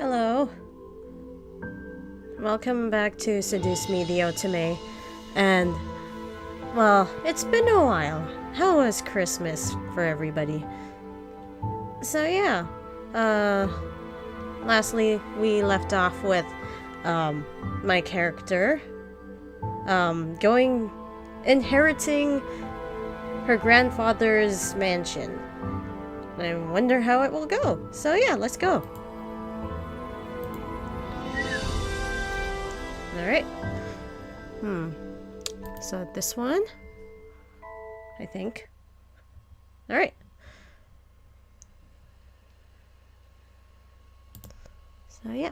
Hello. Welcome back to Seduce Me, the Otome. And, well, it's been a while. How was Christmas for everybody? So yeah, lastly, we left off with, my character, inheriting her grandfather's mansion. I wonder how it will go. So yeah, let's go. Alright. So this one, I think. Alright. So yeah.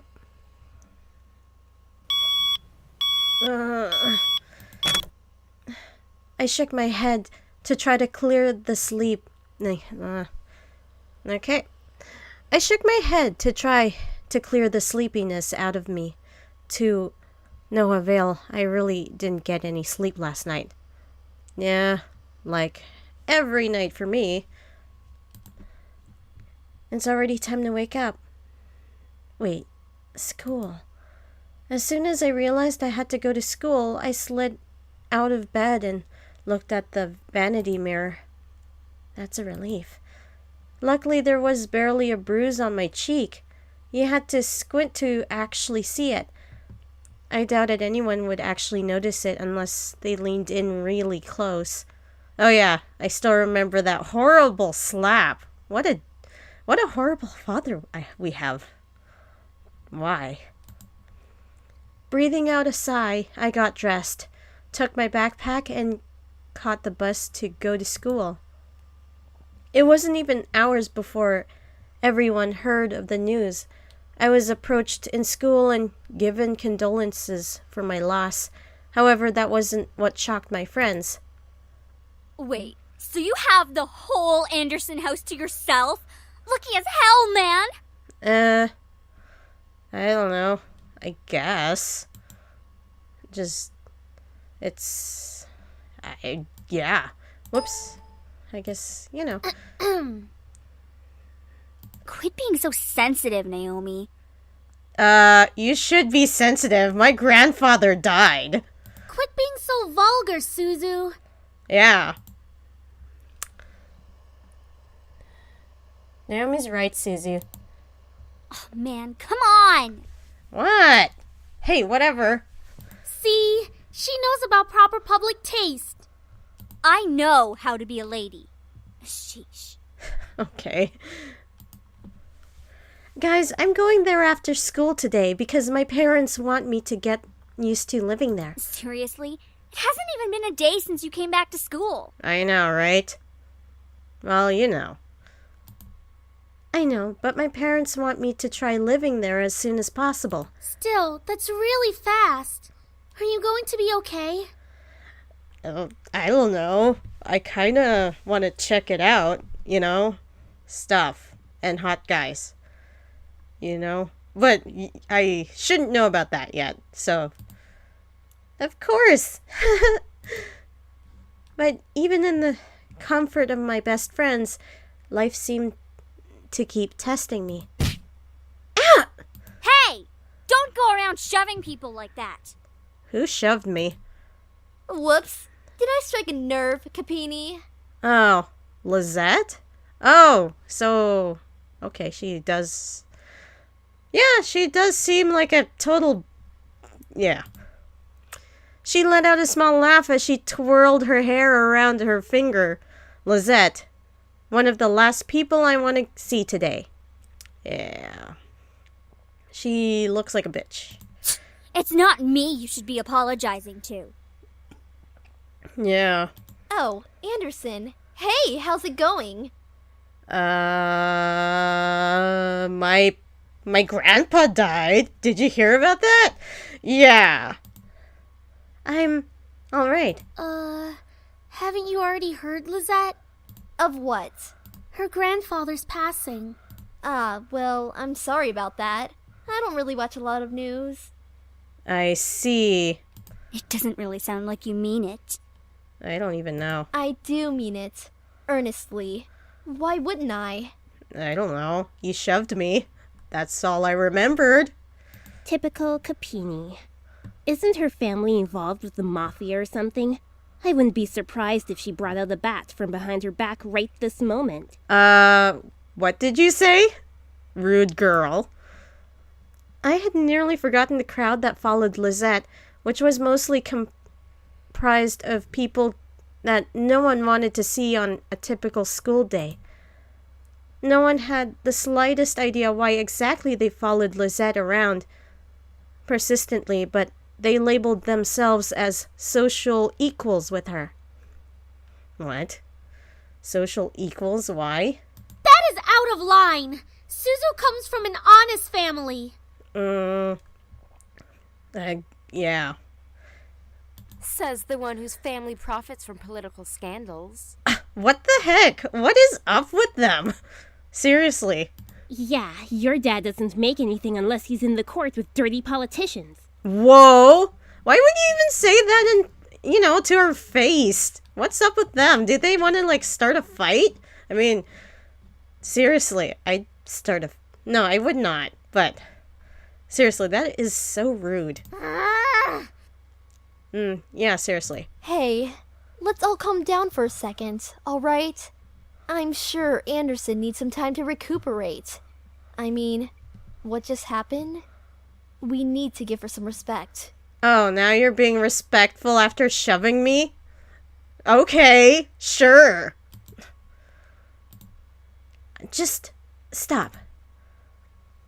I shook my head to try to clear the sleep. Okay. I shook my head to try to clear the sleepiness out of me. To no avail. I really didn't get any sleep last night. Yeah, like every night for me. It's already time to wake up. Wait, school. As soon as I realized I had to go to school, I slid out of bed and looked at the vanity mirror. That's a relief. Luckily, there was barely a bruise on my cheek. You had to squint to actually see it. I doubted anyone would actually notice it unless they leaned in really close. Oh yeah, I still remember that horrible slap. What a horrible father we have. Why? Breathing out a sigh, I got dressed, took my backpack, and caught the bus to go to school. It wasn't even hours before everyone heard of the news. I was approached in school and given condolences for my loss. However, that wasn't what shocked my friends. Wait, so you have the whole Anderson house to yourself? Lucky as hell, man! I don't know. I guess. Yeah. Whoops. I guess, you know. Quit being so sensitive, Naomi. You should be sensitive. My grandfather died. Quit being so vulgar, Suzu. Yeah. Naomi's right, Suzu. Oh, man, come on. What? Hey, whatever. See, she knows about proper public taste. I know how to be a lady. Sheesh. Okay. Guys, I'm going there after school today because my parents want me to get used to living there. Seriously? It hasn't even been a day since you came back to school. I know, right? Well, you know. I know, but my parents want me to try living there as soon as possible. Still, that's really fast. Are you going to be okay? I don't know. I kinda want to check it out, you know? Stuff. And hot guys. You know? But I shouldn't know about that yet, so... Of course! But even in the comfort of my best friends, life seemed to keep testing me. Ah! Hey! Don't go around shoving people like that. Who shoved me? Whoops. Did I strike a nerve, Capini? Oh, Lizette? Oh, so... Okay, she does... Yeah, she does seem like a total... Yeah. She let out a small laugh as she twirled her hair around her finger. Lizette, one of the last people I want to see today. Yeah. She looks like a bitch. It's not me you should be apologizing to. Yeah. Oh, Anderson. Hey, how's it going? My grandpa died. Did you hear about that? Yeah. I'm all right. Haven't you already heard, Lizette? Of what? Her grandfather's passing. Well, I'm sorry about that. I don't really watch a lot of news. I see. It doesn't really sound like you mean it. I don't even know. I do mean it. Earnestly. Why wouldn't I? I don't know. You shoved me. That's all I remembered. Typical Capini. Isn't her family involved with the mafia or something? I wouldn't be surprised if she brought out a bat from behind her back right this moment. What did you say? Rude girl. I had nearly forgotten the crowd that followed Lizette, which was mostly comprised of people that no one wanted to see on a typical school day. No one had the slightest idea why exactly they followed Lizette around persistently, but they labeled themselves as social equals with her. What? Social equals? Why? That is out of line. Suzu comes from an honest family. Yeah. Says the one whose family profits from political scandals. What the heck? What is up with them? Seriously. Yeah, your dad doesn't make anything unless he's in the court with dirty politicians. Whoa! Why would you even say that to her face? What's up with them? Did they want to, start a fight? I mean, seriously, No, I would not, but seriously, that is so rude. Yeah, seriously. Hey, let's all calm down for a second, alright? I'm sure Anderson needs some time to recuperate. I mean, what just happened? We need to give her some respect. Oh, now you're being respectful after shoving me? Okay, sure. Just stop.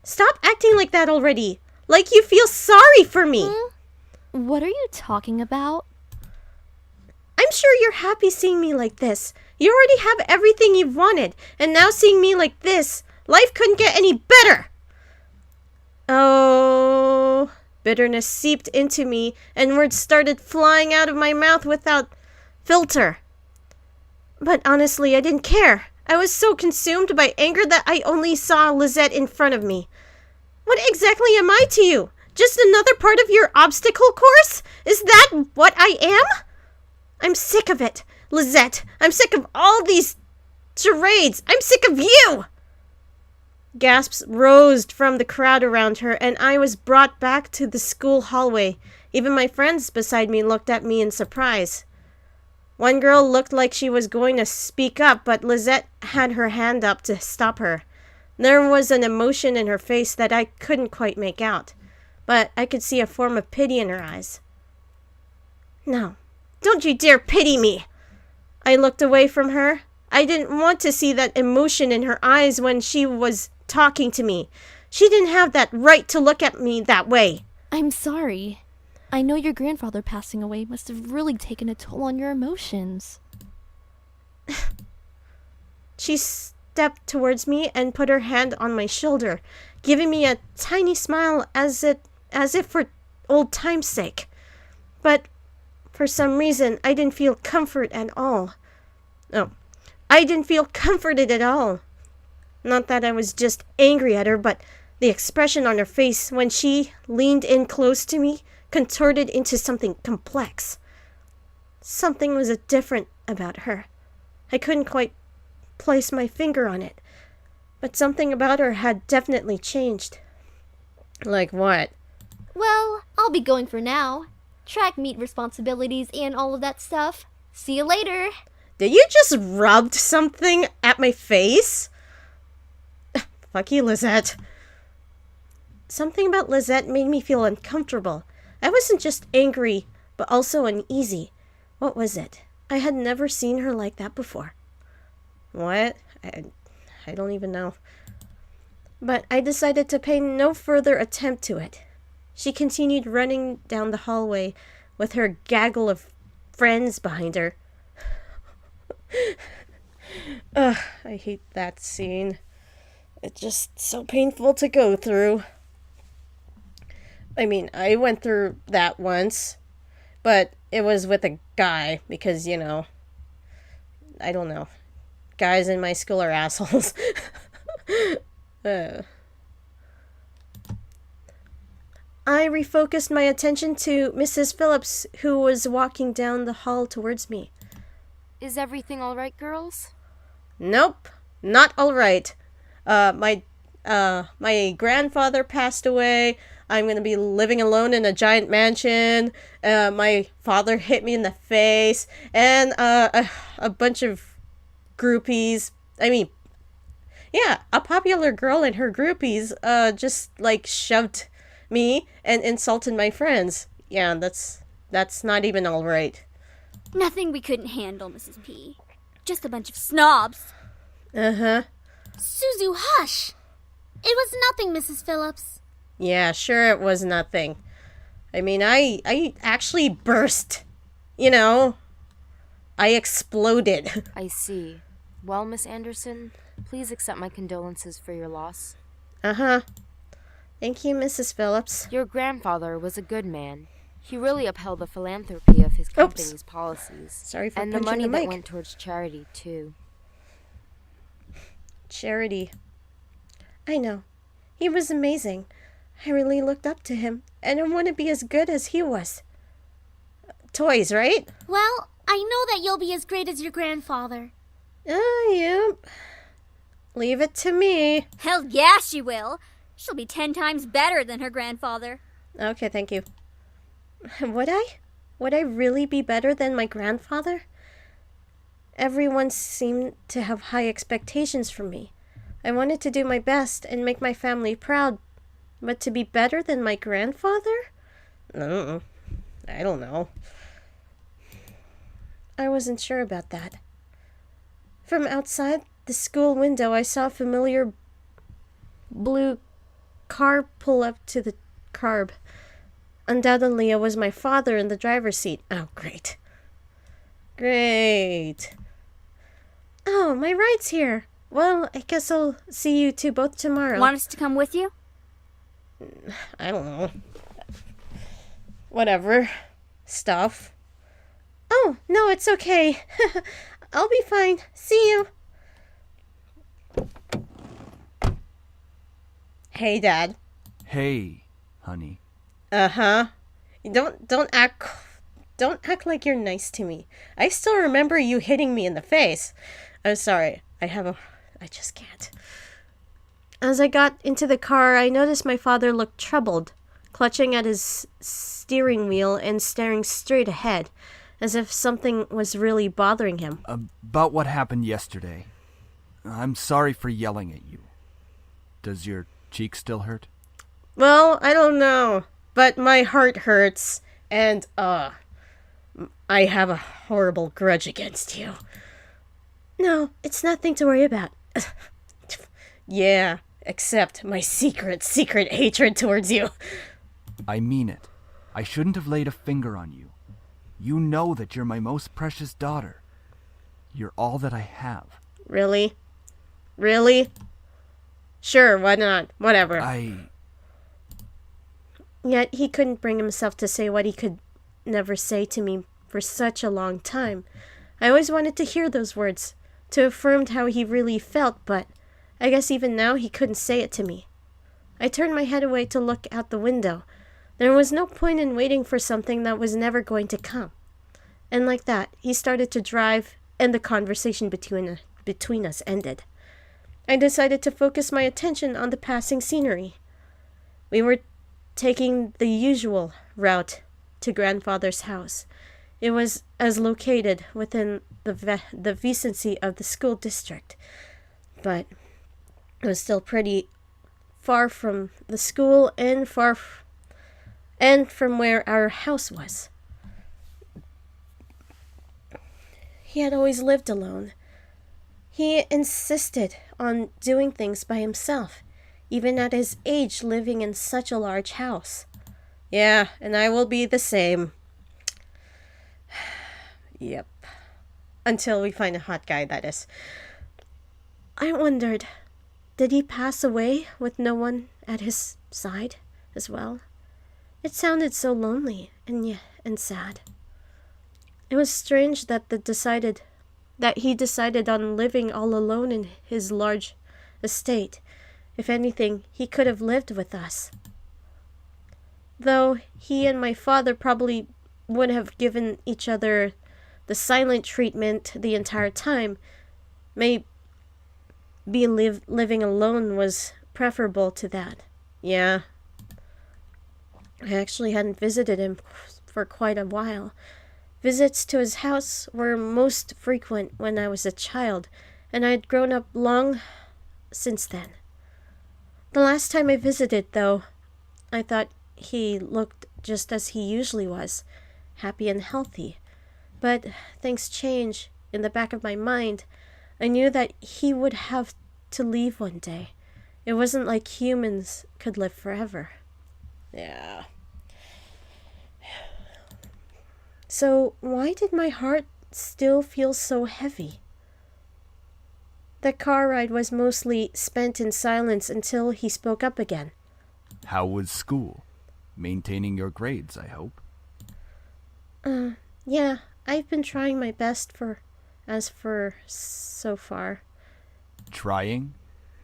Stop acting like that already. Like you feel sorry for me. What are you talking about? I'm sure you're happy seeing me like this. You already have everything you've wanted, and now seeing me like this, life couldn't get any better. Oh, bitterness seeped into me, and words started flying out of my mouth without filter. But honestly, I didn't care. I was so consumed by anger that I only saw Lizette in front of me. What exactly am I to you? Just another part of your obstacle course? Is that what I am? I'm sick of it, Lizette. I'm sick of all these charades. I'm sick of you. Gasps rose from the crowd around her, and I was brought back to the school hallway. Even my friends beside me looked at me in surprise. One girl looked like she was going to speak up, but Lizette had her hand up to stop her. There was an emotion in her face that I couldn't quite make out, but I could see a form of pity in her eyes. No, don't you dare pity me! I looked away from her. I didn't want to see that emotion in her eyes when she was talking to me. She didn't have that right to look at me that way. I'm sorry. I know your grandfather passing away must have really taken a toll on your emotions. She stepped towards me and put her hand on my shoulder, giving me a tiny smile as if for old time's sake. But for some reason, I didn't feel comfort at all. Oh, I didn't feel comforted at all. Not that I was just angry at her, but the expression on her face when she leaned in close to me contorted into something complex. Something was different about her. I couldn't quite place my finger on it, but something about her had definitely changed. Like what? Well, I'll be going for now. Track meet responsibilities and all of that stuff. See you later. Did you just rub something at my face? Fuck you, Lizette. Something about Lizette made me feel uncomfortable. I wasn't just angry, but also uneasy. What was it? I had never seen her like that before. What? I don't even know. But I decided to pay no further attempt to it. She continued running down the hallway with her gaggle of friends behind her. Ugh, I hate that scene. It's just so painful to go through. I mean, I went through that once, but it was with a guy because, I don't know. Guys in my school are assholes. I refocused my attention to Mrs. Phillips, who was walking down the hall towards me. Is everything all right, girls? Nope, not all right. My my grandfather passed away. I'm going to be living alone in a giant mansion. My father hit me in the face. And a bunch of groupies. I mean, yeah, a popular girl and her groupies just like shoved me and insulted my friends. Yeah, that's not even all right. Nothing we couldn't handle, Mrs. P. Just a bunch of snobs. Uh-huh. Suzu, hush! It was nothing, Mrs. Phillips. Yeah, sure it was nothing. I mean, I actually burst. You know, I exploded. I see. Well, Miss Anderson, please accept my condolences for your loss. Uh-huh. Thank you, Mrs. Phillips. Your grandfather was a good man. He really upheld the philanthropy of his company's policies. Sorry for and the punching money the that mic. went towards charity, too. Charity. I know. He was amazing. I really looked up to him, and I want to be as good as he was. Toys, right? Well, I know that you'll be as great as your grandfather. Yep. Leave it to me. Hell yeah, she will. She'll be 10 times better than her grandfather. Okay, thank you. Would I? Would I really be better than my grandfather? Everyone seemed to have high expectations from me. I wanted to do my best and make my family proud, but to be better than my grandfather? I don't know. I wasn't sure about that. From outside the school window, I saw a familiar blue car pull up to the curb. Undoubtedly, it was my father in the driver's seat. Oh, great. Great. Oh, my ride's here. Well, I guess I'll see you two both tomorrow. Want us to come with you? I don't know. Whatever. Stuff. Oh, no, it's okay. I'll be fine. See you. Hey, Dad. Hey, honey. Uh-huh. Don't act like you're nice to me. I still remember you hitting me in the face. I'm sorry. I just can't. As I got into the car, I noticed my father looked troubled, clutching at his steering wheel and staring straight ahead, as if something was really bothering him. About what happened yesterday. I'm sorry for yelling at you. Does your cheek still hurt? Well, I don't know, but my heart hurts, and, I have a horrible grudge against you. No, it's nothing to worry about. Yeah, except my secret hatred towards you. I mean it. I shouldn't have laid a finger on you. You know that you're my most precious daughter. You're all that I have. Really? Really? Sure, why not? Whatever. Yet he couldn't bring himself to say what he could never say to me for such a long time. I always wanted to hear those words, to affirm how he really felt, but I guess even now he couldn't say it to me. I turned my head away to look out the window. There was no point in waiting for something that was never going to come. And like that, he started to drive, and the conversation between us ended. I decided to focus my attention on the passing scenery. We were taking the usual route to grandfather's house. It was located within the vicinity of the school district, but it was still pretty far from the school and from where our house was. He had always lived alone. He insisted on doing things by himself, even at his age, living in such a large house. Yeah, and I will be the same. Yep. Until we find a hot guy, that is. I wondered, did he pass away with no one at his side as well? It sounded so lonely and sad. It was strange that he decided on living all alone in his large estate. If anything, he could have lived with us. Though he and my father probably would have given each other the silent treatment the entire time, living alone was preferable to that. Yeah. I actually hadn't visited him for quite a while. Visits to his house were most frequent when I was a child, and I had grown up long since then. The last time I visited, though, I thought he looked just as he usually was, happy and healthy. But things change. In the back of my mind, I knew that he would have to leave one day. It wasn't like humans could live forever. Yeah. So why did my heart still feel so heavy? The car ride was mostly spent in silence until he spoke up again. How was school? Maintaining your grades, I hope. Yeah, I've been trying my best for so far. Trying?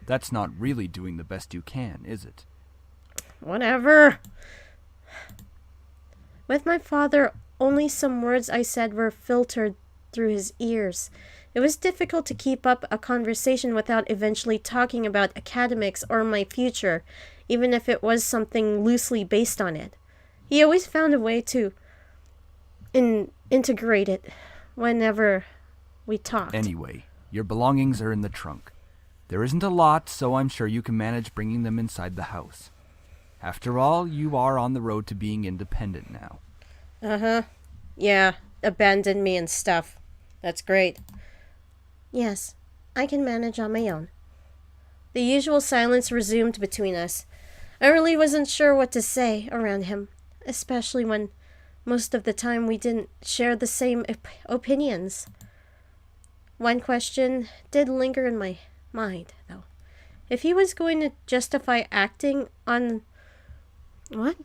That's not really doing the best you can, is it? Whatever. With my father, only some words I said were filtered through his ears. It was difficult to keep up a conversation without eventually talking about academics or my future, even if it was something loosely based on it. He always found a way to integrate it whenever we talked. Anyway, your belongings are in the trunk. There isn't a lot, so I'm sure you can manage bringing them inside the house. After all, you are on the road to being independent now. Uh-huh. Yeah, abandon me and stuff. That's great. Yes, I can manage on my own. The usual silence resumed between us. I really wasn't sure what to say around him, especially when most of the time we didn't share the same opinions. One question did linger in my mind, though. If he was going to justify acting on... What?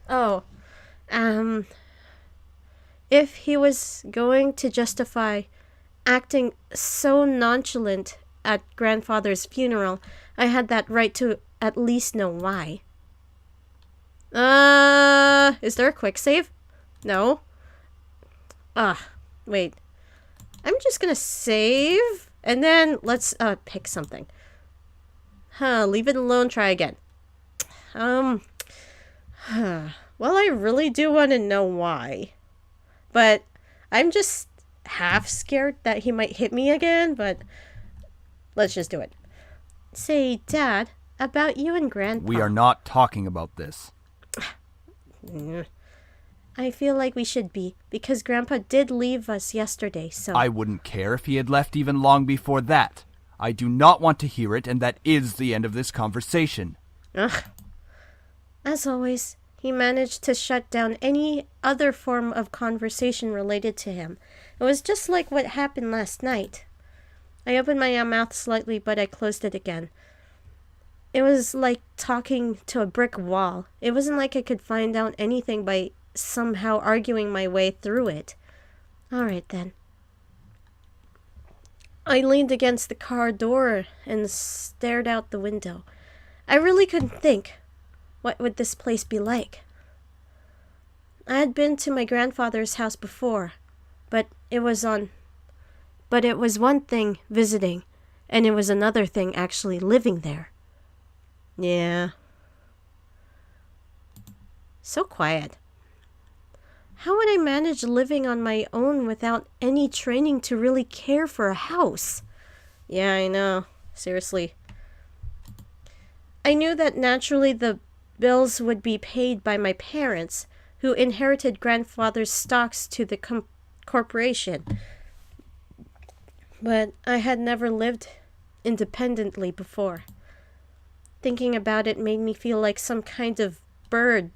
Oh, if he was going to justify acting so nonchalant at grandfather's funeral, I had that right to at least know why. Is there a quick save? No. Wait. I'm just gonna save, and then let's, pick something. Leave it alone, try again. Well, I really do want to know why. But I'm just half scared that he might hit me again, but let's just do it. Say, Dad, about you and Grandpa. We are not talking about this. I feel like we should be, because Grandpa did leave us yesterday, so... I wouldn't care if he had left even long before that. I do not want to hear it, and that is the end of this conversation. Ugh. As always, he managed to shut down any other form of conversation related to him. It was just like what happened last night. I opened my mouth slightly, but I closed it again. It was like talking to a brick wall. It wasn't like I could find out anything by somehow arguing my way through it. All right, then. I leaned against the car door and stared out the window. I really couldn't think. What would this place be like? I had been to my grandfather's house before, but it was one thing visiting, and it was another thing actually living there. Yeah. So quiet. How would I manage living on my own without any training to really care for a house? Yeah, I know. Seriously. I knew that naturally the bills would be paid by my parents, who inherited grandfather's stocks to the corporation. But I had never lived independently before. Thinking about it made me feel like some kind of bird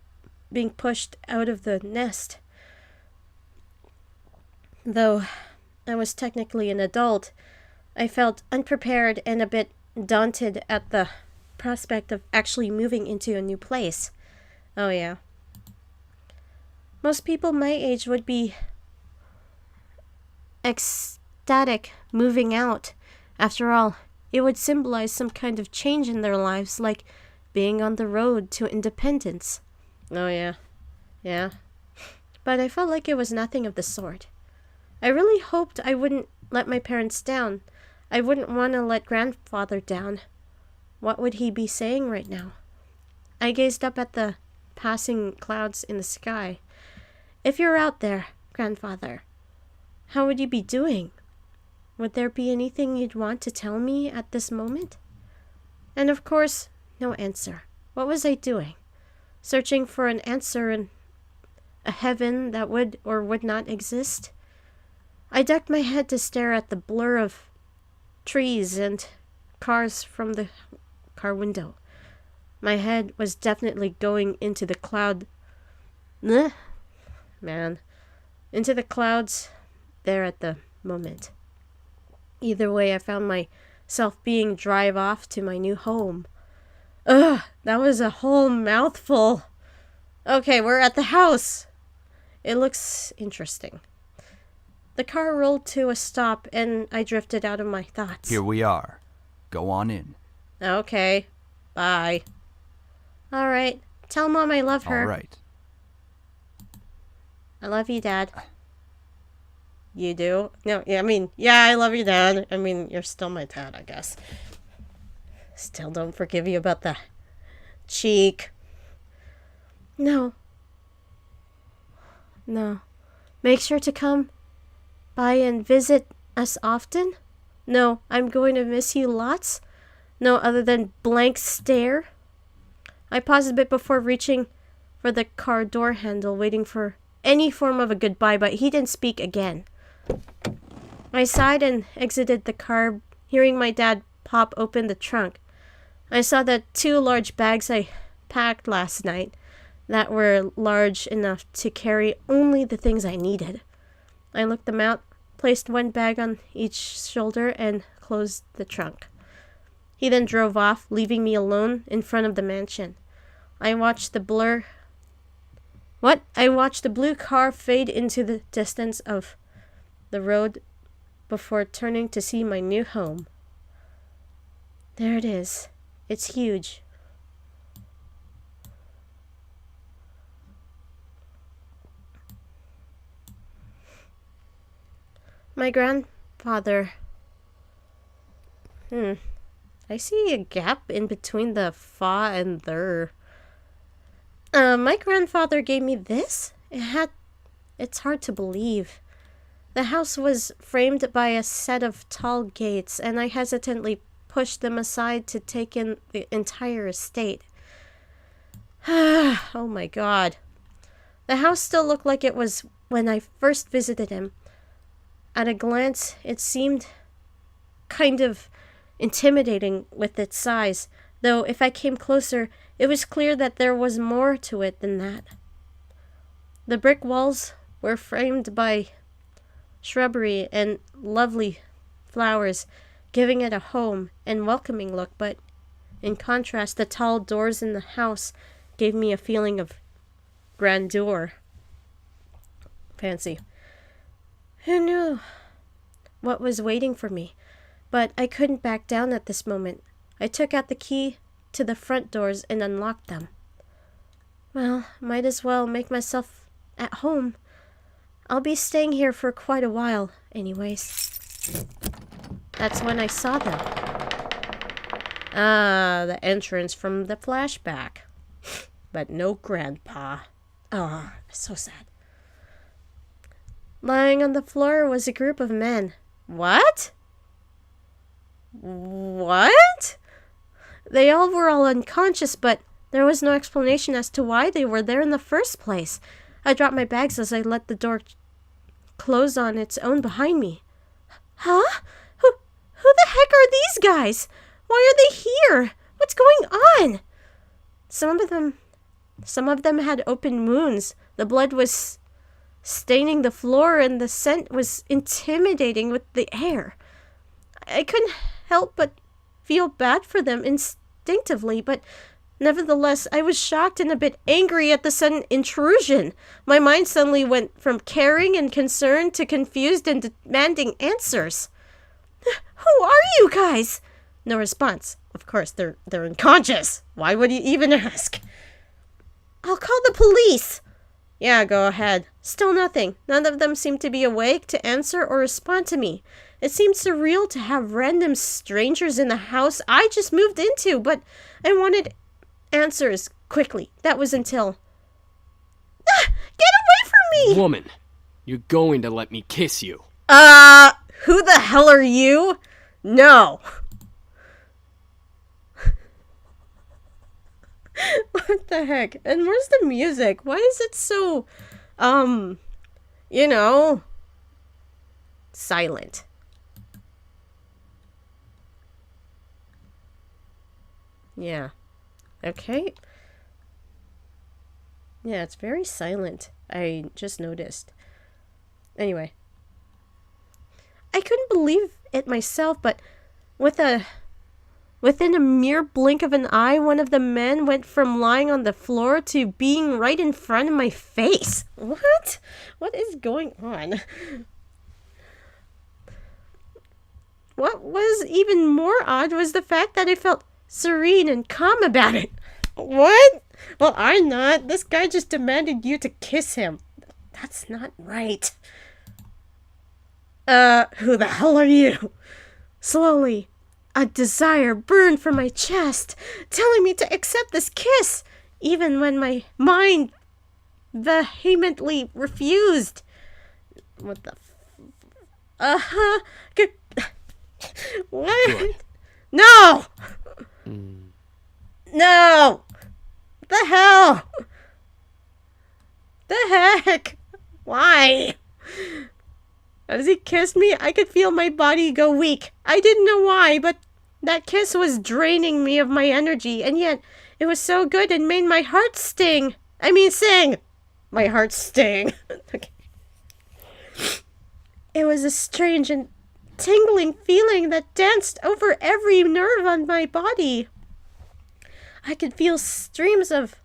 being pushed out of the nest. Though I was technically an adult, I felt unprepared and a bit daunted at the prospect of actually moving into a new place. Oh yeah. Most people my age would be ecstatic moving out. After all, it would symbolize some kind of change in their lives, like being on the road to independence. Oh yeah. Yeah. But I felt like it was nothing of the sort. I really hoped I wouldn't let my parents down. I wouldn't want to let grandfather down. What would he be saying right now? I gazed up at the passing clouds in the sky. If you're out there, grandfather, how would you be doing? Would there be anything you'd want to tell me at this moment? And of course, no answer. What was I doing? Searching for an answer in a heaven that would or would not exist? I ducked my head to stare at the blur of trees and cars from the car window. My head was definitely going into the cloud. Into the clouds there at the moment. Either way, I found myself being drive off to my new home. Ugh, that was a whole mouthful. Okay, we're at the house. It looks interesting. The car rolled to a stop and I drifted out of my thoughts. Here we are. Go on in. Okay, bye. All right, tell Mom I love her. All right. I love you, Dad. You do? No, yeah, I love you, Dad. You're still my dad, I guess. Still don't forgive you about the cheek. No. Make sure to come by and visit us often? No, I'm going to miss you lots. No other than blank stare. I paused a bit before reaching for the car door handle, waiting for any form of a goodbye, but he didn't speak again. I sighed and exited the car, hearing my dad pop open the trunk. I saw the 2 large bags I packed last night that were large enough to carry only the things I needed. I looked them out, placed one bag on each shoulder, and closed the trunk. He then drove off, leaving me alone in front of the mansion. I watched the blue car fade into the distance of the road before turning to see my new home. There it is. It's huge. My grandfather. I see a gap in between the fa and ther. My grandfather gave me this. It's hard to believe. The house was framed by a set of tall gates, and I hesitantly pushed them aside to take in the entire estate. Oh my God. The house still looked like it was when I first visited him. At a glance, it seemed kind of intimidating with its size, though if I came closer, it was clear that there was more to it than that. The brick walls were framed by shrubbery and lovely flowers, giving it a home and welcoming look, but in contrast, the tall doors in the house gave me a feeling of grandeur. Fancy. Who knew what was waiting for me? But I couldn't back down at this moment. I took out the key to the front doors and unlocked them. Well, might as well make myself at home. I'll be staying here for quite a while, anyways. That's when I saw them. The entrance from the flashback. But no Grandpa. So sad. Lying on the floor was a group of men. What? They were all unconscious, but there was no explanation as to why they were there in the first place. I dropped my bags as I let the door close on its own behind me. Huh? Who the heck are these guys? Why are they here? What's going on? Some of them had open wounds. The blood was staining the floor and the scent was intimidating with the air. I couldn't help but feel bad for them instinctively, but nevertheless, I was shocked and a bit angry at the sudden intrusion. My mind suddenly went from caring and concerned to confused and demanding answers. Who are you guys? No response. Of course, they're unconscious. Why would you even ask? I'll call the police. Yeah, go ahead. Still nothing. None of them seemed to be awake to answer or respond to me. It seemed surreal to have random strangers in the house I just moved into, but I wanted answers quickly. That was until... Get away from me! Woman, you're going to let me kiss you. Who the hell are you? No. What the heck? And where's the music? Why is it so, silent? Yeah. Okay. Yeah, it's very silent. I just noticed. Anyway. I couldn't believe it myself, but within a mere blink of an eye, one of the men went from lying on the floor to being right in front of my face. What? What is going on? What was even more odd was the fact that I felt serene and calm about it. What? Well, I'm not. This guy just demanded you to kiss him. That's not right. Who the hell are you? Slowly, a desire burned from my chest, telling me to accept this kiss, even when my mind vehemently refused. What the what? Good. No! No! The hell? The heck? Why? As he kissed me, I could feel my body go weak. I didn't know why, but that kiss was draining me of my energy, and yet it was so good and made my heart sting. Sing. My heart sting. Okay. It was a strange and tingling feeling that danced over every nerve on my body. I could feel streams of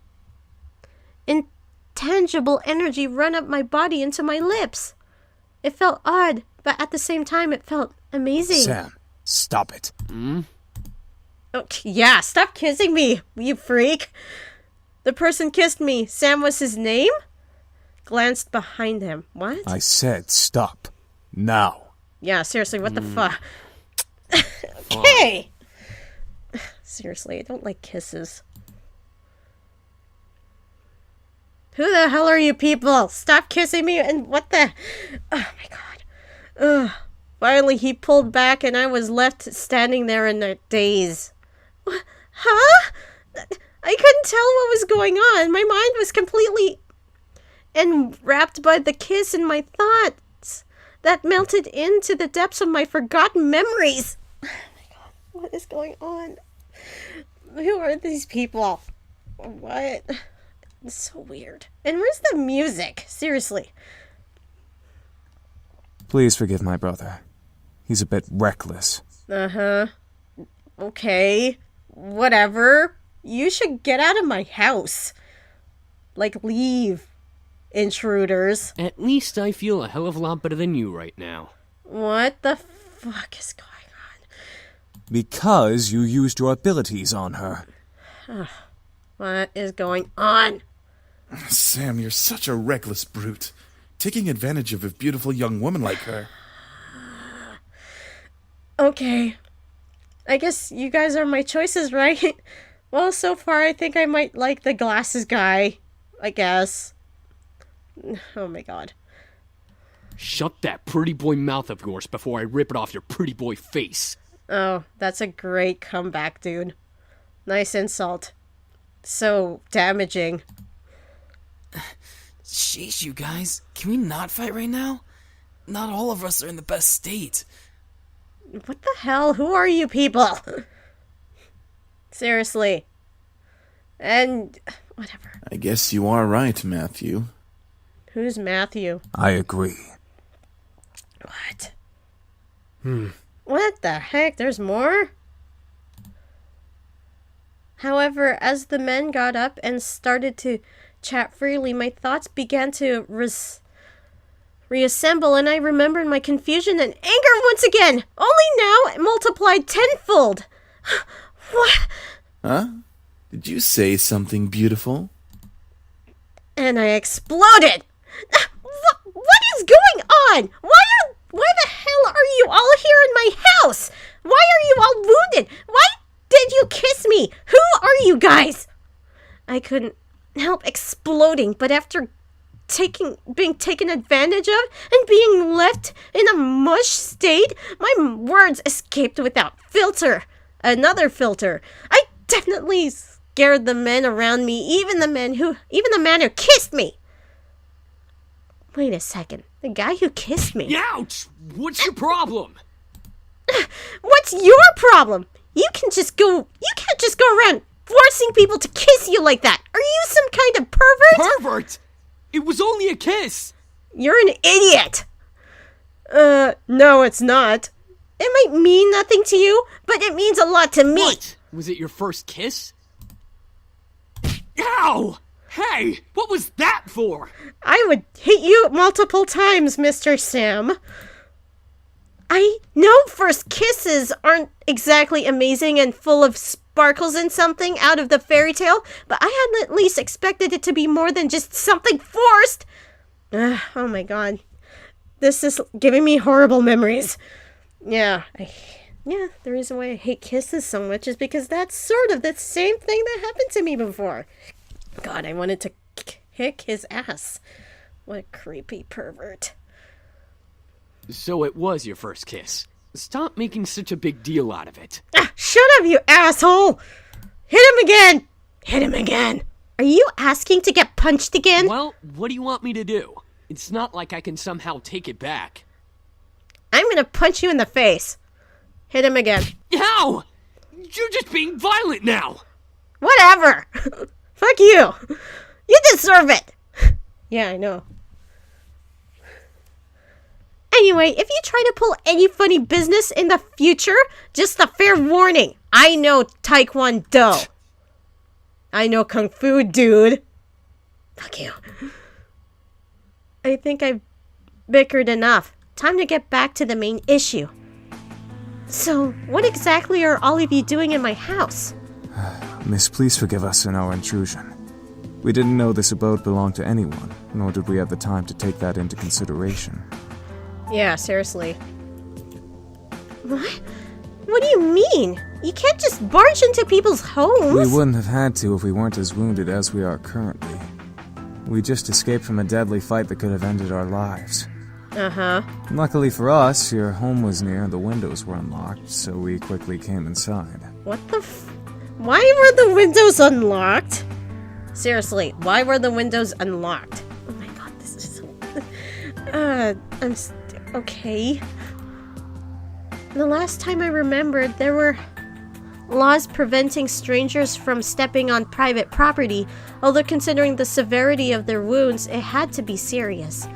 intangible energy run up my body into my lips. It felt odd, but at the same time it felt amazing. Sam, stop it. Oh, yeah, stop kissing me, you freak. The person kissed me. Sam was his name? Glanced behind him. What? I said stop. Now. Yeah, seriously, what the fuck? Okay! Seriously, I don't like kisses. Who the hell are you people? Stop kissing me and what the... Oh my god. Ugh. Finally, he pulled back and I was left standing there in a daze. Huh? I couldn't tell what was going on. My mind was completely enwrapped by the kiss and my thoughts that melted into the depths of my forgotten memories. Oh my god, what is going on? Who are these people? What? It's so weird. And where's the music? Seriously. Please forgive my brother. He's a bit reckless. Uh-huh. Okay. Whatever. You should get out of my house. Like, leave, intruders. At least I feel a hell of a lot better than you right now. What the fuck is going on? Because you used your abilities on her. What is going on? Sam, you're such a reckless brute. Taking advantage of a beautiful young woman like her. Okay. I guess you guys are my choices, right? Well, so far I think I might like the glasses guy. I guess. Oh my god. Shut that pretty boy mouth of yours before I rip it off your pretty boy face. Oh, that's a great comeback, dude. Nice insult. So damaging. Sheesh, you guys. Can we not fight right now? Not all of us are in the best state. What the hell? Who are you people? Seriously. And whatever. I guess you are right, Matthew. Who's Matthew? I agree. What? What the heck? There's more? However, as the men got up and started to chat freely, my thoughts began to reassemble, and I remembered my confusion and anger once again, only now multiplied tenfold. What? Huh? Did you say something beautiful? And I exploded. What is going on? Why are Why the hell are you all here in my house? Why are you all wounded? Why did you kiss me? Who are you guys? I couldn't help exploding, but after being taken advantage of and being left in a mush state, my words escaped without filter. Another filter. I definitely scared the men around me, even the man who kissed me. Wait a second. The guy who kissed me. Ouch! What's your problem? What's your problem? You can't just go around forcing people to kiss you like that. Are you some kind of pervert? Pervert? It was only a kiss. You're an idiot. No, it's not. It might mean nothing to you, but it means a lot to me. What? Was it your first kiss? Ow! Hey, what was that for? I would hit you multiple times, Mr. Sam. I know first kisses aren't exactly amazing and full of sparkles and something out of the fairy tale, but I had at least expected it to be more than just something forced. Oh my god. This is giving me horrible memories. Yeah, the reason why I hate kisses so much is because that's sort of the same thing that happened to me before. God, I wanted to kick his ass. What a creepy pervert. So it was your first kiss. Stop making such a big deal out of it. Shut up, you asshole! Hit him again! Hit him again! Are you asking to get punched again? Well, what do you want me to do? It's not like I can somehow take it back. I'm gonna punch you in the face. Hit him again. Ow! You're just being violent now! Whatever! Fuck you! You deserve it! Yeah, I know. Anyway, if you try to pull any funny business in the future, just a fair warning. I know Taekwondo. I know Kung Fu, dude. Fuck you. I think I've bickered enough. Time to get back to the main issue. So, what exactly are all of you doing in my house? Miss, please forgive us in our intrusion. We didn't know this abode belonged to anyone, nor did we have the time to take that into consideration. Yeah, seriously. What? What do you mean? You can't just barge into people's homes. We wouldn't have had to if we weren't as wounded as we are currently. We just escaped from a deadly fight that could have ended our lives. Uh-huh. Luckily for us, your home was near and the windows were unlocked, so we quickly came inside. What the Why were the windows unlocked? Seriously, why were the windows unlocked? Oh my god, this is so... okay. The last time I remembered, there were laws preventing strangers from stepping on private property, although considering the severity of their wounds, it had to be serious.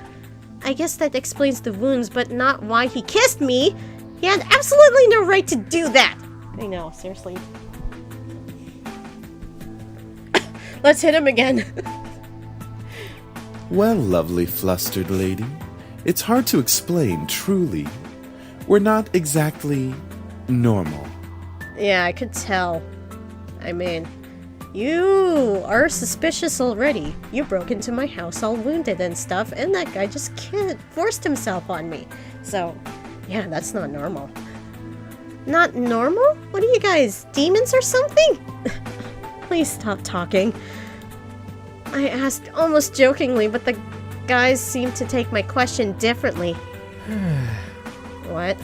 I guess that explains the wounds, but not why he kissed me. He had absolutely no right to do that. I know, seriously. Let's hit him again. Well, lovely flustered lady, it's hard to explain, truly. We're not exactly normal. Yeah, I could tell. I mean, you are suspicious already. You broke into my house all wounded and stuff, and that guy just forced himself on me. So, yeah, that's not normal. Not normal? What are you guys, demons or something? Please stop talking. I asked almost jokingly, but the guys seemed to take my question differently. What?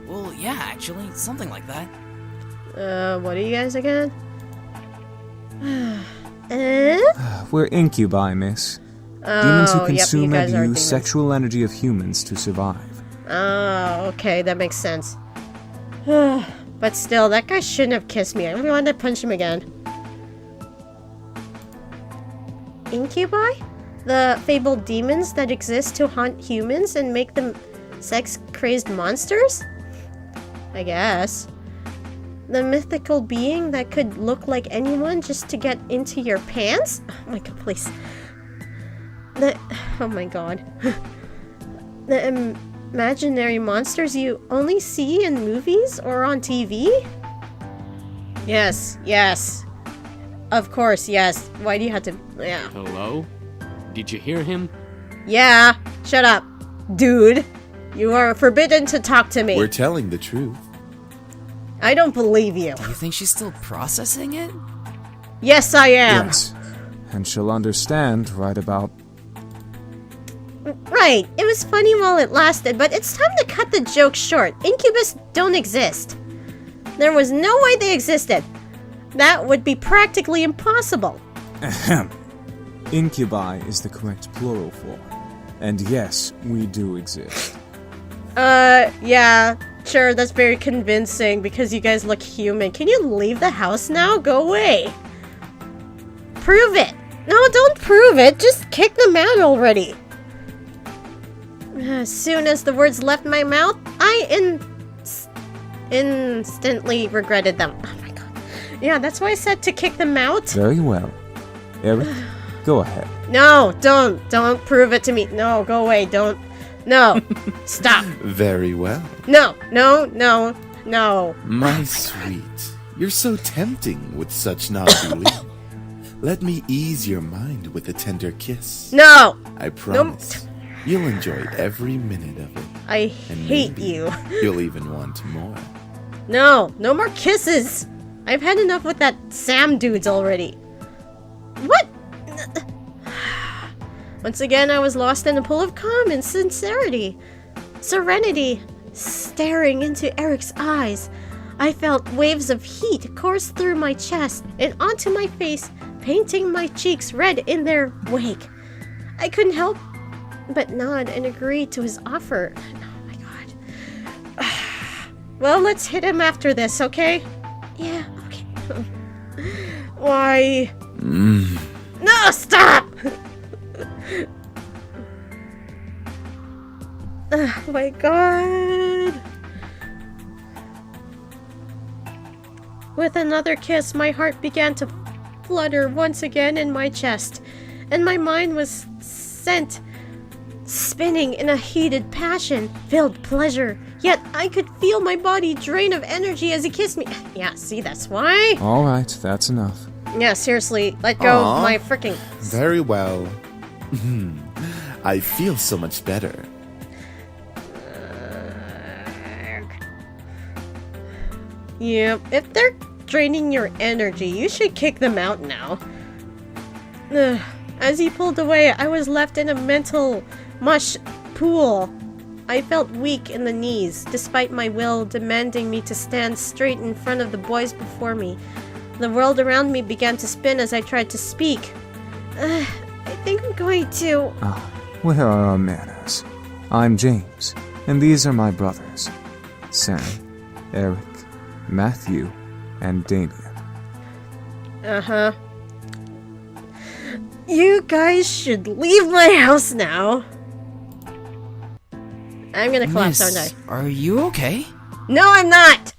Well, yeah, actually, something like that. What are you guys again? We're incubi, miss. Demons who Oh, yep, consume you guys and are use demons. sexual energy of humans to survive. Oh, okay, that makes sense. But still, that guy shouldn't have kissed me. I wanted to punch him again. Incubi? The fabled demons that exist to haunt humans and make them sex-crazed monsters? I guess. The mythical being that could look like anyone just to get into your pants? Oh my god, please. Oh my god. The imaginary monsters you only see in movies or on TV? Yes, yes. Of course, yes. Why do you have to... Yeah. Hello? Did you hear him? Yeah, shut up, dude. You are forbidden to talk to me. We're telling the truth. I don't believe you. Do you think she's still processing it? Yes, I am. Yes. And she'll understand right about... Right, it was funny while it lasted, but it's time to cut the joke short. Incubus don't exist. There was no way they existed. That would be practically impossible. Ahem. Incubi is the correct plural form. And yes, we do exist. Yeah, sure, that's very convincing because you guys look human. Can you leave the house now? Go away. Prove it. No, don't prove it. Just kick them out already. As soon as the words left my mouth, I instantly regretted them. Oh my god. Yeah, that's why I said to kick them out. Very well. Eric, go ahead. No, don't prove it to me. No, go away. Don't. No. Stop. Very well. No. My sweet, you're so tempting with such naughty belief. Let me ease your mind with a tender kiss. No. I promise. You'll enjoy every minute of it. I And hate maybe you. You'll even want more. No more kisses. I've had enough with that Sam dudes already. What? Once again, I was lost in a pool of calm and sincerity. Serenity. Staring into Eric's eyes, I felt waves of heat course through my chest and onto my face, painting my cheeks red in their wake. I couldn't help but nod and agree to his offer. Oh my god. Well, let's hit him after this, okay? Yeah, okay. Why? No, stop! Oh my god. With another kiss, my heart began to flutter once again in my chest, and my mind was spinning in a heated passion-filled pleasure. Yet I could feel my body drain of energy as he kissed me. Yeah, see, that's why. All right, that's enough. Yeah, seriously, let go of my freaking... Very well. I feel so much better. Yeah, if they're draining your energy, you should kick them out now. As he pulled away, I was left in a mental mush pool. I felt weak in the knees, despite my will demanding me to stand straight in front of the boys before me. The world around me began to spin as I tried to speak. I think I'm going to... Where are our manners? I'm James, and these are my brothers. Sam, Eric, Matthew, and Damien. Uh-huh. You guys should leave my house now. I'm gonna collapse, aren't I? Are you okay? No, I'm not!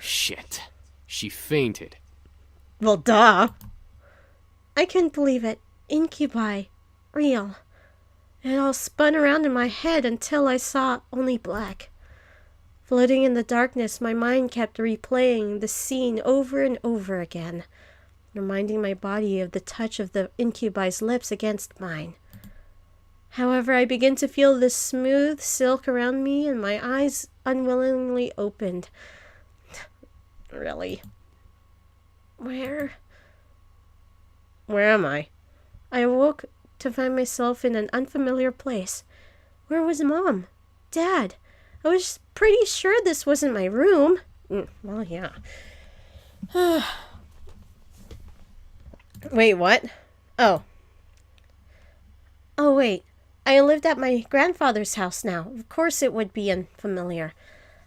Shit. She fainted. Well, duh. I couldn't believe it. Incubi. Real. It all spun around in my head until I saw only black. Floating in the darkness, my mind kept replaying the scene over and over again, reminding my body of the touch of the incubi's lips against mine. However, I began to feel the smooth silk around me, and my eyes unwillingly opened. Really? Where am I? I awoke to find myself in an unfamiliar place. Where was Mom? Dad? I was pretty sure this wasn't my room. Well, yeah. Wait, what? Oh, wait. I lived at my grandfather's house now. Of course it would be unfamiliar.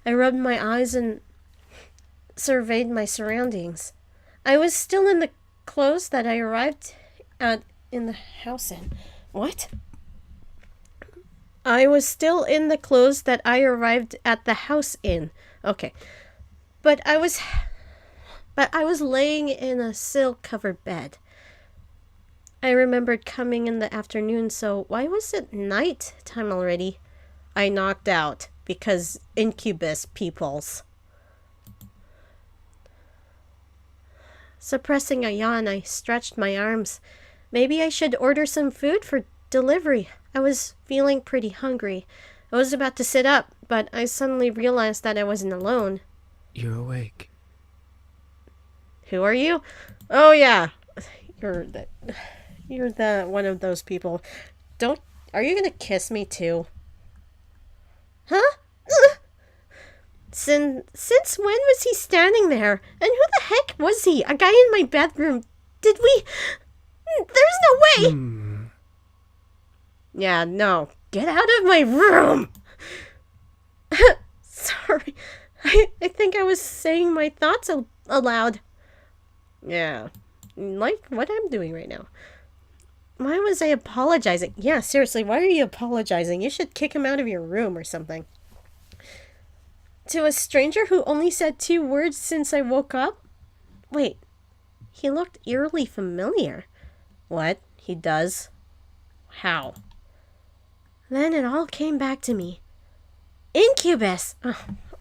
I rubbed my eyes and surveyed my surroundings. I was still in the clothes that I arrived at in the house in. What? I was still in the clothes that I arrived at the house in. Okay. But I was laying in a silk-covered bed. I remembered coming in the afternoon, so why was it night time already? I knocked out because incubus peoples. Suppressing a yawn, I stretched my arms. Maybe I should order some food for delivery. I was feeling pretty hungry. I was about to sit up, but I suddenly realized that I wasn't alone. You're awake. Who are you? Oh yeah, you're the one of those people. Are you gonna kiss me too? Huh? Since when was he standing there? And who the heck was he? A guy in my bedroom? Did we? There's no way! Yeah, no. Get out of my room! Sorry. I think I was saying my thoughts aloud. Yeah. Like what I'm doing right now. Why was I apologizing? Yeah, seriously, why are you apologizing? You should kick him out of your room or something. To a stranger who only said 2 words since I woke up? Wait, he looked eerily familiar. What? He does? How? Then it all came back to me. Incubus!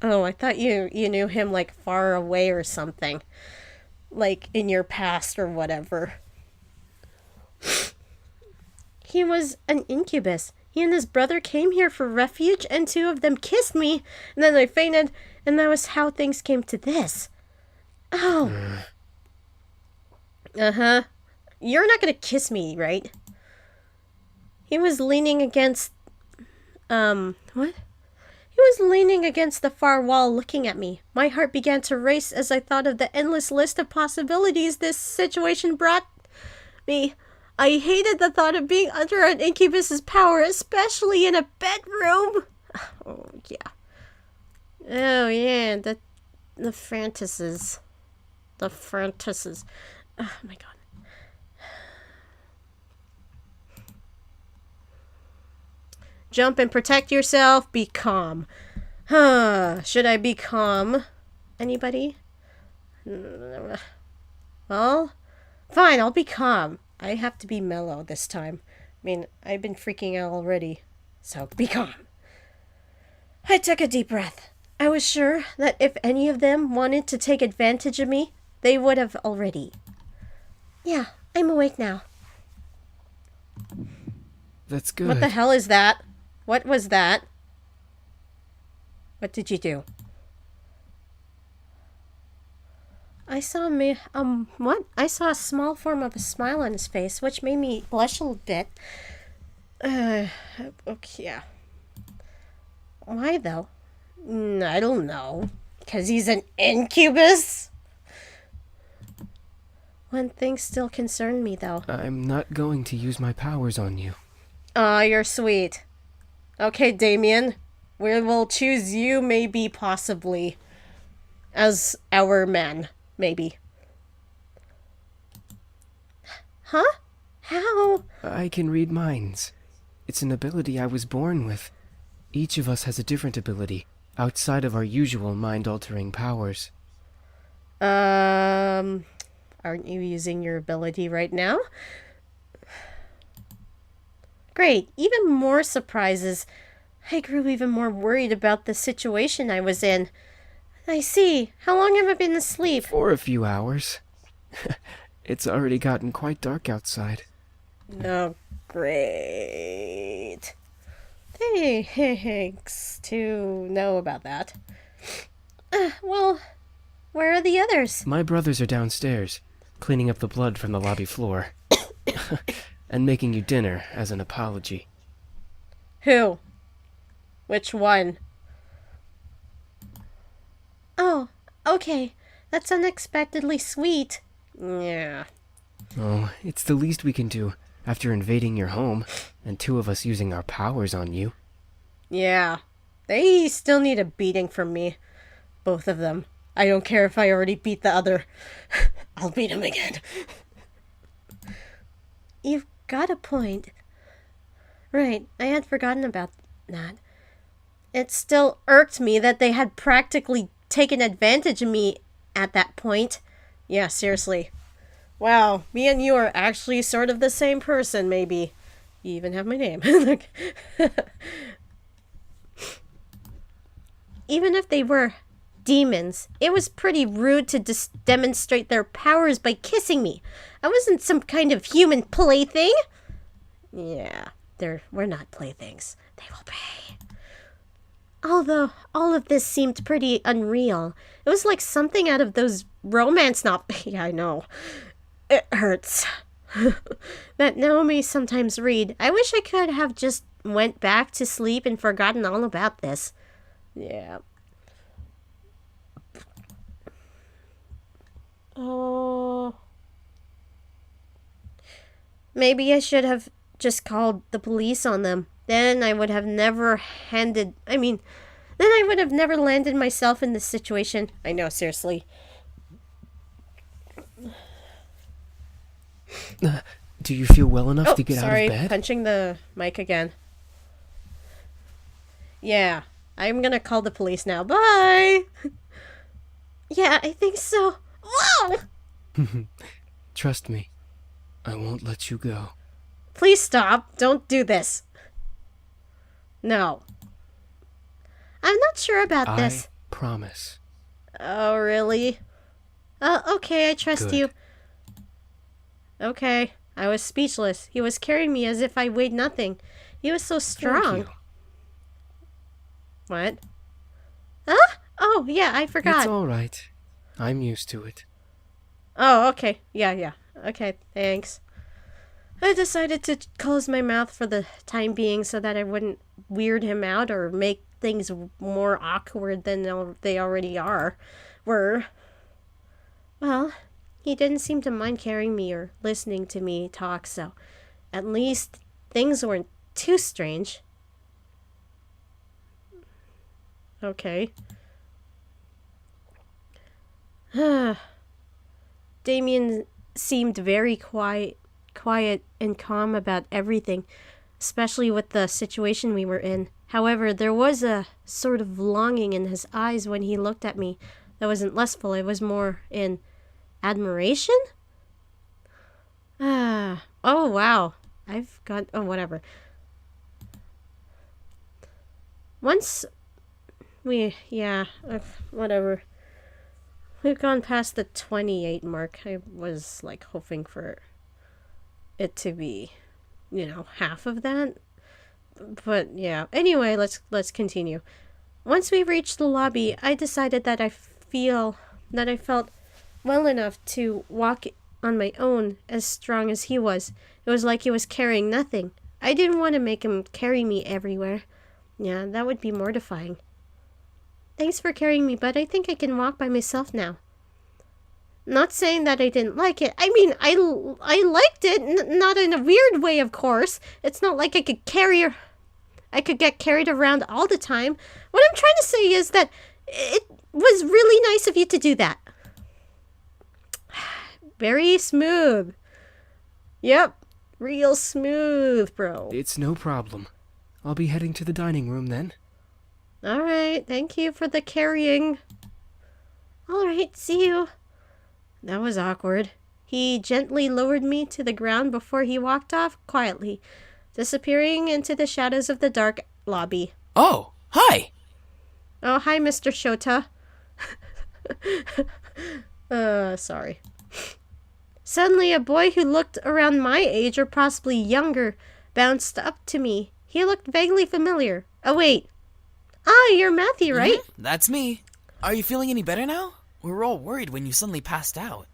Oh, I thought you knew him like far away or something. Like in your past or whatever. He was an incubus. He and his brother came here for refuge, and 2 of them kissed me, and then I fainted, and that was how things came to this. Oh. Uh-huh. You're not gonna kiss me, right? He was leaning against... what? He was leaning against the far wall looking at me. My heart began to race as I thought of the endless list of possibilities this situation brought me. I hated the thought of being under an incubus's power, especially in a bedroom. Oh, yeah. Oh, yeah, the fantasies. The fantasies. Oh, my God. Jump and protect yourself. Be calm. Should I be calm? Anybody? Well, fine, I'll be calm. I have to be mellow this time. I mean, I've been freaking out already. So, be calm. I took a deep breath. I was sure that if any of them wanted to take advantage of me, they would have already. Yeah, I'm awake now. That's good. What the hell is that? What was that? What did you do? I saw what? I saw a small form of a smile on his face, which made me blush a little bit. Okay, yeah. Why, though? I don't know. Because he's an incubus? One thing still concerned me, though. I'm not going to use my powers on you. Aw, you're sweet. Okay, Damien. We will choose you, maybe, possibly, as our man. Maybe. Huh? How? I can read minds. It's an ability I was born with. Each of us has a different ability, outside of our usual mind-altering powers. Aren't you using your ability right now? Great. Even more surprises. I grew even more worried about the situation I was in. I see. How long have I been asleep? For a few hours. It's already gotten quite dark outside. Oh, great. Thanks to know about that. Well, where are the others? My brothers are downstairs, cleaning up the blood from the lobby floor. And making you dinner as an apology. Who? Which one? Oh, okay. That's unexpectedly sweet. Yeah. Oh, it's the least we can do after invading your home and 2 of us using our powers on you. Yeah. They still need a beating from me. Both of them. I don't care if I already beat the other. I'll beat him again. You've got a point. Right, I had forgotten about that. It still irked me that they had practically taken advantage of me at that point. Yeah, seriously. Wow, me and you are actually sort of the same person, maybe. You even have my name. Even if they were demons, it was pretty rude to demonstrate their powers by kissing me. I wasn't some kind of human plaything. Yeah, we're not playthings. They will pay. Although all of this seemed pretty unreal. It was like something out of those romance novels. Yeah, I know. It hurts. That Naomi sometimes read. I wish I could have just went back to sleep and forgotten all about this. Yeah. Oh. Maybe I should have just called the police on them. Then I would have never landed myself in this situation. I know, seriously. Do you feel well enough to get out sorry, of bed? Punching the mic again. Yeah, I'm gonna call the police now. Bye! Yeah, I think so. Whoa! Trust me, I won't let you go. Please stop. Don't do this. No. I'm not sure about this. I promise. Oh, really? Okay, I trust Good. you. Okay, I was speechless. He was carrying me as if I weighed nothing. He was so strong. Thank you. What? Huh? Oh, yeah, I forgot. It's all right. I'm used to it. Oh, okay. Yeah. Okay, thanks. I decided to close my mouth for the time being so that I wouldn't weird him out or make things more awkward than they already were. Well, he didn't seem to mind carrying me or listening to me talk, so at least things weren't too strange. Okay. Damien seemed very quiet and calm about everything, especially with the situation we were in. However, there was a sort of longing in his eyes when he looked at me that wasn't lustful. It was more in admiration? Oh, wow. Whatever. Whatever. We've gone past the 28 mark. I was hoping for it to be, half of that. But yeah. Anyway, let's continue. Once we reached the lobby, I decided that I felt well enough to walk on my own as strong as he was. It was like he was carrying nothing. I didn't want to make him carry me everywhere. Yeah, that would be mortifying. Thanks for carrying me, but I think I can walk by myself now. Not saying that I didn't like it. I mean, I liked it, not in a weird way, of course. It's not like I could get carried around all the time. What I'm trying to say is that it was really nice of you to do that. Very smooth. Yep, real smooth, bro. It's no problem. I'll be heading to the dining room then. All right, thank you for the carrying. All right, see you. That was awkward. He gently lowered me to the ground before he walked off quietly, disappearing into the shadows of the dark lobby. Oh, hi! Oh, hi, Mr. Shota. Sorry. Suddenly, a boy who looked around my age or possibly younger bounced up to me. He looked vaguely familiar. Oh, wait. Ah, you're Matthew, right? That's me. Are you feeling any better now? We were all worried when you suddenly passed out.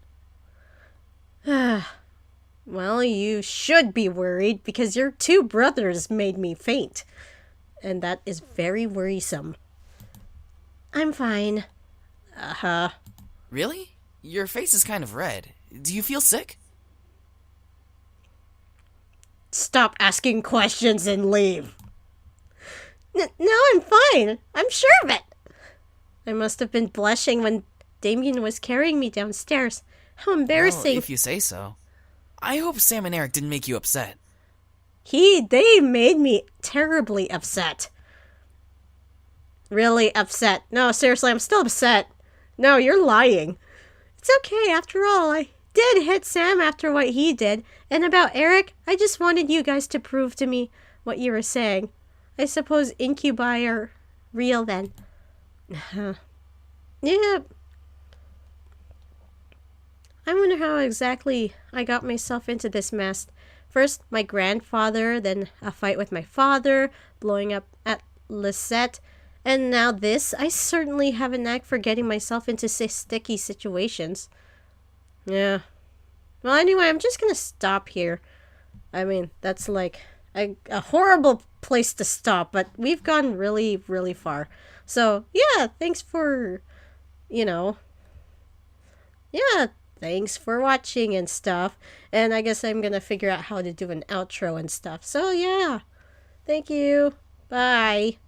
Well, you should be worried because your two brothers made me faint. And that is very worrisome. I'm fine. Uh-huh. Really? Your face is kind of red. Do you feel sick? Stop asking questions and leave. No, I'm fine. I'm sure of it. I must have been blushing when Damien was carrying me downstairs. How embarrassing. Well, if you say so. I hope Sam and Eric didn't make you upset. They made me terribly upset. Really upset. No, seriously, I'm still upset. No, you're lying. It's okay, after all, I did hit Sam after what he did. And about Eric, I just wanted you guys to prove to me what you were saying. I suppose incubi are real then. Yeah. I wonder how exactly I got myself into this mess. First, my grandfather, then a fight with my father, blowing up at Lisette, and now this. I certainly have a knack for getting myself into sticky situations. Yeah. Well, anyway, I'm just gonna stop here. I mean, that's like a horrible place to stop, but we've gone really, really far. So, yeah, thanks for, yeah, thanks for watching and stuff. And I guess I'm gonna figure out how to do an outro and stuff. So, yeah, thank you. Bye.